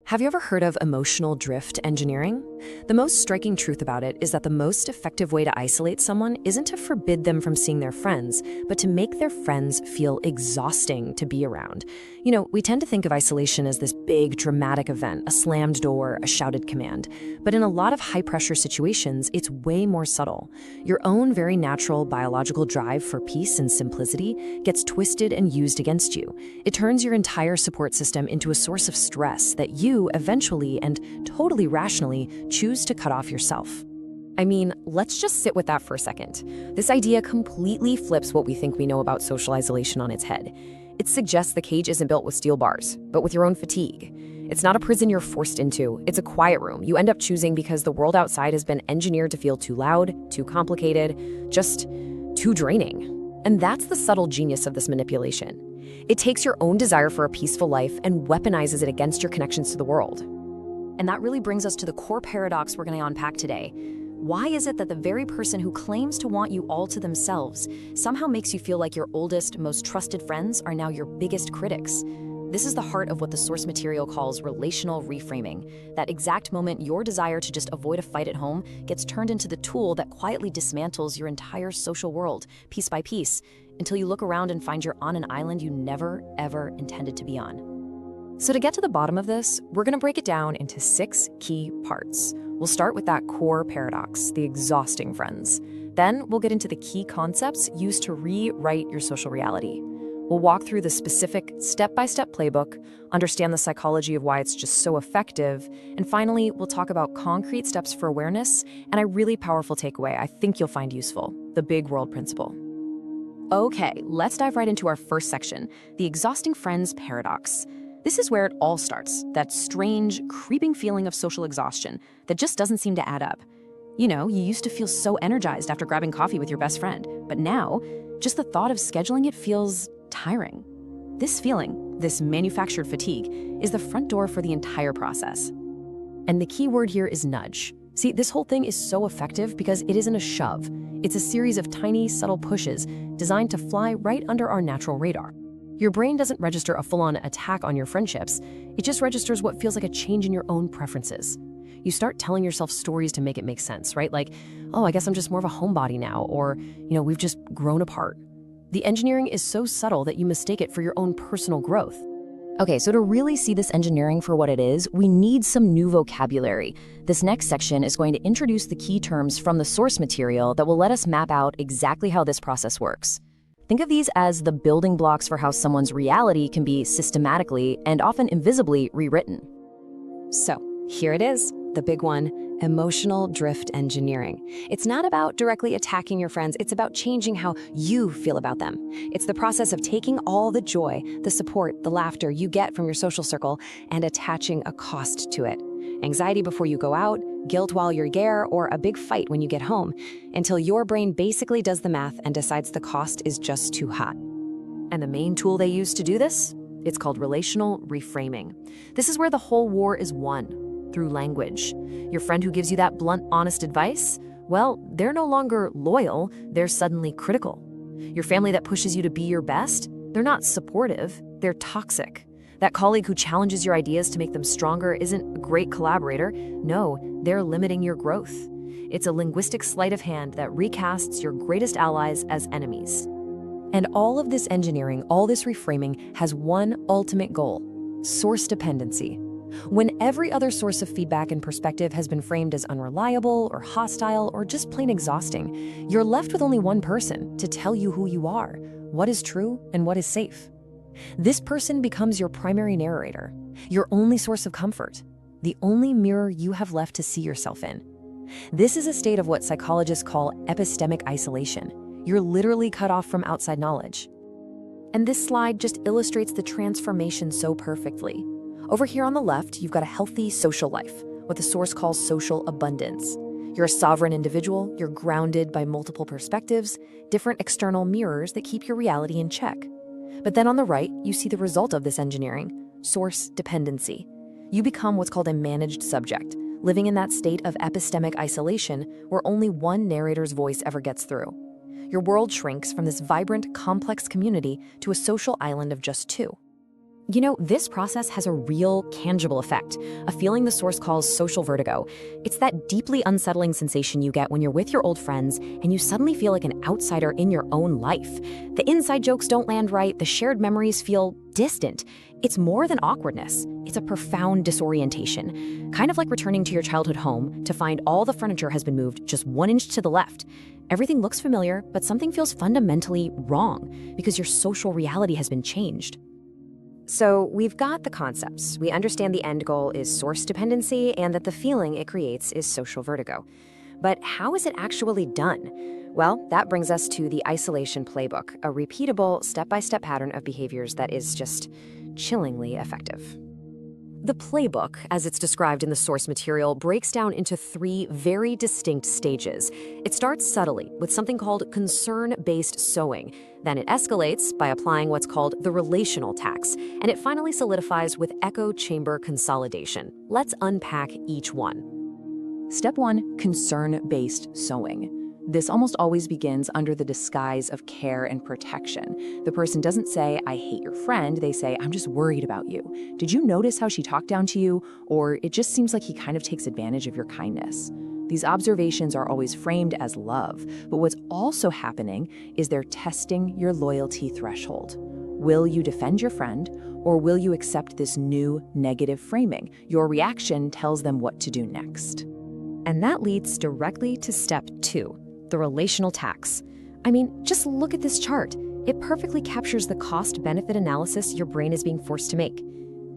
Have you ever heard of emotional drift engineering? The most striking truth about it is that the most effective way to isolate someone isn't to forbid them from seeing their friends, but to make their friends feel exhausting to be around. We tend to think of isolation as this big, dramatic event, a slammed door, a shouted command. But in a lot of high-pressure situations, it's way more subtle. Your own very natural biological drive for peace and simplicity gets twisted and used against you. It turns your entire support system into a source of stress that you eventually and totally rationally choose to cut off yourself. I mean, let's just sit with that for a second. This idea completely flips what we think we know about social isolation on its head. It suggests the cage isn't built with steel bars, but with your own fatigue. It's not a prison you're forced into, it's a quiet room you end up choosing because the world outside has been engineered to feel too loud, too complicated, just too draining. And that's the subtle genius of this manipulation. It takes your own desire for a peaceful life and weaponizes it against your connections to the world. And that really brings us to the core paradox we're going to unpack today. Why is it that the very person who claims to want you all to themselves somehow makes you feel like your oldest, most trusted friends are now your biggest critics? This is the heart of what the source material calls relational reframing. That exact moment your desire to just avoid a fight at home gets turned into the tool that quietly dismantles your entire social world, piece by piece, until you look around and find you're on an island you never, ever intended to be on. So to get to the bottom of this, we're going to break it down into 6 key parts. We'll start with that core paradox, the exhausting friends. Then we'll get into the key concepts used to rewrite your social reality. We'll walk through the specific step-by-step playbook, understand the psychology of why it's just so effective, and finally, we'll talk about concrete steps for awareness and a really powerful takeaway I think you'll find useful, the big world principle. Okay, let's dive right into our first section, the exhausting friends paradox. This is where it all starts, that strange, creeping feeling of social exhaustion that just doesn't seem to add up. You used to feel so energized after grabbing coffee with your best friend, but now, just the thought of scheduling it feels tiring. This feeling, this manufactured fatigue, is the front door for the entire process. And the key word here is nudge. See, this whole thing is so effective because it isn't a shove. It's a series of tiny, subtle pushes designed to fly right under our natural radar. Your brain doesn't register a full-on attack on your friendships. It just registers what feels like a change in your own preferences. You start telling yourself stories to make it make sense, right? Like, oh, I guess I'm just more of a homebody now, or, we've just grown apart. The engineering is so subtle that you mistake it for your own personal growth. Okay, so to really see this engineering for what it is, we need some new vocabulary. This next section is going to introduce the key terms from the source material that will let us map out exactly how this process works. Think of these as the building blocks for how someone's reality can be systematically and often invisibly rewritten. So, here it is, the big one, emotional drift engineering. It's not about directly attacking your friends, it's about changing how you feel about them. It's the process of taking all the joy, the support, the laughter you get from your social circle and attaching a cost to it. Anxiety before you go out, guilt while you're there, or a big fight when you get home, until your brain basically does the math and decides the cost is just too hot. And the main tool they use to do this? It's called relational reframing. This is where the whole war is won. Through language. Your friend who gives you that blunt, honest advice, well, they're no longer loyal, they're suddenly critical. Your family that pushes you to be your best, they're not supportive, they're toxic. That colleague who challenges your ideas to make them stronger isn't a great collaborator. No, they're limiting your growth. It's a linguistic sleight of hand that recasts your greatest allies as enemies. And all of this engineering, all this reframing has one ultimate goal: source dependency. When every other source of feedback and perspective has been framed as unreliable or hostile or just plain exhausting, you're left with only one person to tell you who you are, what is true and what is safe. This person becomes your primary narrator, your only source of comfort, the only mirror you have left to see yourself in. This is a state of what psychologists call epistemic isolation. You're literally cut off from outside knowledge. And this slide just illustrates the transformation so perfectly. Over here on the left, you've got a healthy social life, what the source calls social abundance. You're a sovereign individual, you're grounded by multiple perspectives, different external mirrors that keep your reality in check. But then on the right, you see the result of this engineering, source dependency. You become what's called a managed subject, living in that state of epistemic isolation where only one narrator's voice ever gets through. Your world shrinks from this vibrant, complex community to a social island of just two. You know, this process has a real, tangible effect, a feeling the source calls social vertigo. It's that deeply unsettling sensation you get when you're with your old friends and you suddenly feel like an outsider in your own life. The inside jokes don't land right, the shared memories feel distant. It's more than awkwardness. It's a profound disorientation, kind of like returning to your childhood home to find all the furniture has been moved just 1 inch to the left. Everything looks familiar, but something feels fundamentally wrong because your social reality has been changed. So we've got the concepts. We understand the end goal is source dependency and that the feeling it creates is social vertigo. But how is it actually done? Well, that brings us to the isolation playbook, a repeatable, step-by-step pattern of behaviors that is just chillingly effective. The playbook, as it's described in the source material, breaks down into 3 very distinct stages. It starts subtly with something called concern-based sowing. Then it escalates by applying what's called the relational tax. And it finally solidifies with echo chamber consolidation. Let's unpack each one. Step 1, concern-based sowing. This almost always begins under the disguise of care and protection. The person doesn't say, "I hate your friend," they say, "I'm just worried about you. Did you notice how she talked down to you?" Or, "It just seems like he kind of takes advantage of your kindness." These observations are always framed as love, but what's also happening is they're testing your loyalty threshold. Will you defend your friend, or will you accept this new negative framing? Your reaction tells them what to do next. And that leads directly to step 2. The relational tax. I mean, just look at this chart. It perfectly captures the cost-benefit analysis your brain is being forced to make.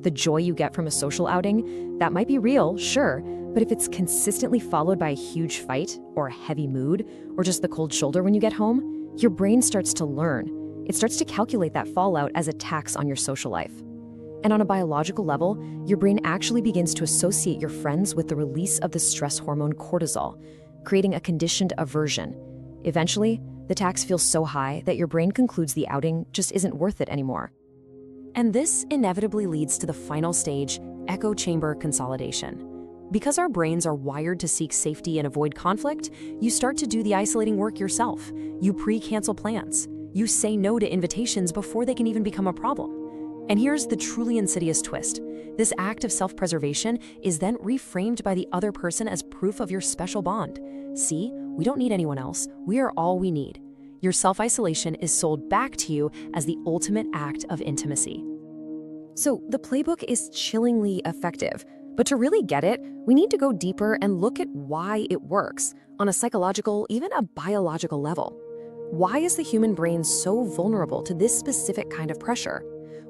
The joy you get from a social outing, that might be real, sure, but if it's consistently followed by a huge fight, or a heavy mood, or just the cold shoulder when you get home, your brain starts to learn. It starts to calculate that fallout as a tax on your social life. And on a biological level, your brain actually begins to associate your friends with the release of the stress hormone cortisol, creating a conditioned aversion. Eventually, the tax feels so high that your brain concludes the outing just isn't worth it anymore. And this inevitably leads to the final stage, echo chamber consolidation. Because our brains are wired to seek safety and avoid conflict, you start to do the isolating work yourself. You pre-cancel plans. You say no to invitations before they can even become a problem. And here's the truly insidious twist. This act of self-preservation is then reframed by the other person as proof of your special bond. See, we don't need anyone else. We are all we need. Your self-isolation is sold back to you as the ultimate act of intimacy. So the playbook is chillingly effective. But to really get it, we need to go deeper and look at why it works on a psychological, even a biological level. Why is the human brain so vulnerable to this specific kind of pressure?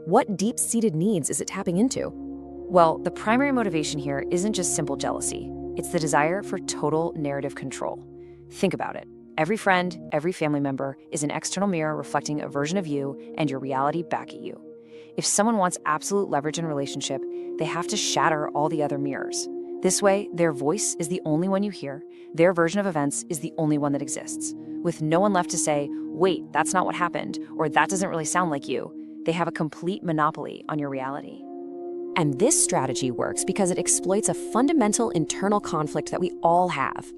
What deep-seated needs is it tapping into? Well, the primary motivation here isn't just simple jealousy. It's the desire for total narrative control. Think about it. Every friend, every family member is an external mirror reflecting a version of you and your reality back at you. If someone wants absolute leverage in a relationship, they have to shatter all the other mirrors. This way, their voice is the only one you hear, their version of events is the only one that exists. With no one left to say, "Wait, that's not what happened," or "That doesn't really sound like you," they have a complete monopoly on your reality. And this strategy works because it exploits a fundamental internal conflict that we all have.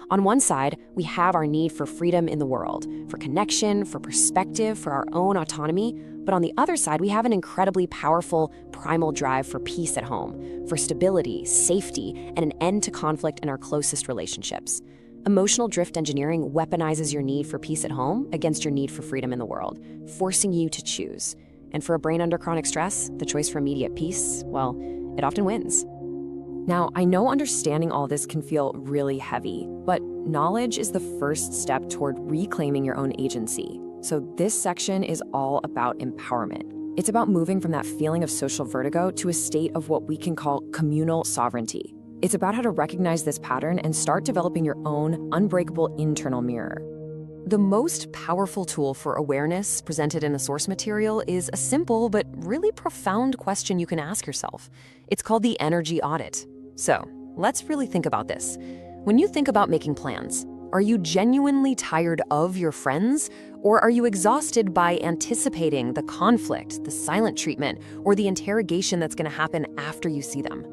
On one side, we have our need for freedom in the world, for connection, for perspective, for our own autonomy. But on the other side, we have an incredibly powerful primal drive for peace at home, for stability, safety, and an end to conflict in our closest relationships. Emotional drift engineering weaponizes your need for peace at home against your need for freedom in the world, forcing you to choose. And for a brain under chronic stress, the choice for immediate peace, well, it often wins. Now, I know understanding all this can feel really heavy, but knowledge is the first step toward reclaiming your own agency. So this section is all about empowerment. It's about moving from that feeling of social vertigo to a state of what we can call communal sovereignty. It's about how to recognize this pattern and start developing your own unbreakable internal mirror. The most powerful tool for awareness presented in the source material is a simple but really profound question you can ask yourself. It's called the energy audit. So, let's really think about this. When you think about making plans, are you genuinely tired of your friends? Or are you exhausted by anticipating the conflict, the silent treatment, or the interrogation that's going to happen after you see them?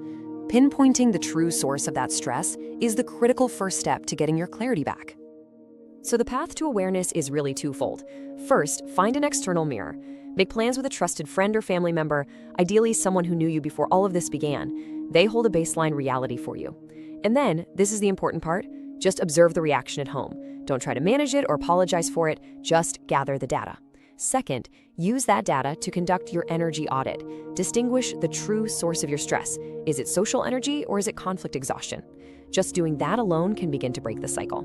Pinpointing the true source of that stress is the critical first step to getting your clarity back. So the path to awareness is really twofold. First, find an external mirror. Make plans with a trusted friend or family member, ideally someone who knew you before all of this began. They hold a baseline reality for you. And then, this is the important part, just observe the reaction at home. Don't try to manage it or apologize for it, just gather the data. Second, use that data to conduct your energy audit. Distinguish the true source of your stress. Is it social energy or is it conflict exhaustion? Just doing that alone can begin to break the cycle.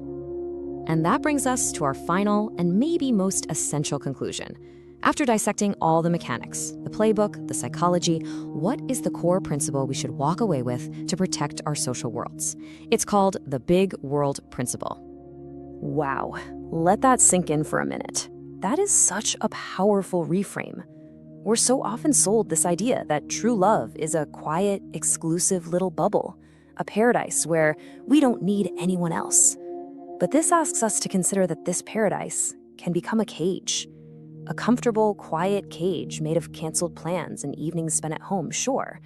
And that brings us to our final and maybe most essential conclusion. After dissecting all the mechanics, the playbook, the psychology, what is the core principle we should walk away with to protect our social worlds? It's called the Big World Principle. Wow, let that sink in for a minute. That is such a powerful reframe. We're so often sold this idea that true love is a quiet, exclusive little bubble, a paradise where we don't need anyone else. But this asks us to consider that this paradise can become a cage. A comfortable, quiet cage made of canceled plans and evenings spent at home, sure,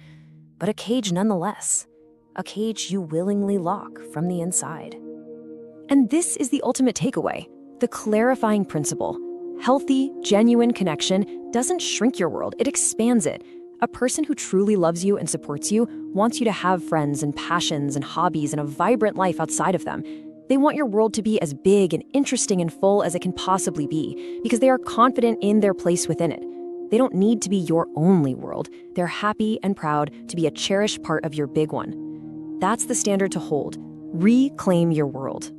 but a cage nonetheless. A cage you willingly lock from the inside. And this is the ultimate takeaway, the clarifying principle. Healthy, genuine connection doesn't shrink your world, it expands it. A person who truly loves you and supports you wants you to have friends and passions and hobbies and a vibrant life outside of them. They want your world to be as big and interesting and full as it can possibly be because they are confident in their place within it. They don't need to be your only world. They're happy and proud to be a cherished part of your big one. That's the standard to hold. Reclaim your world.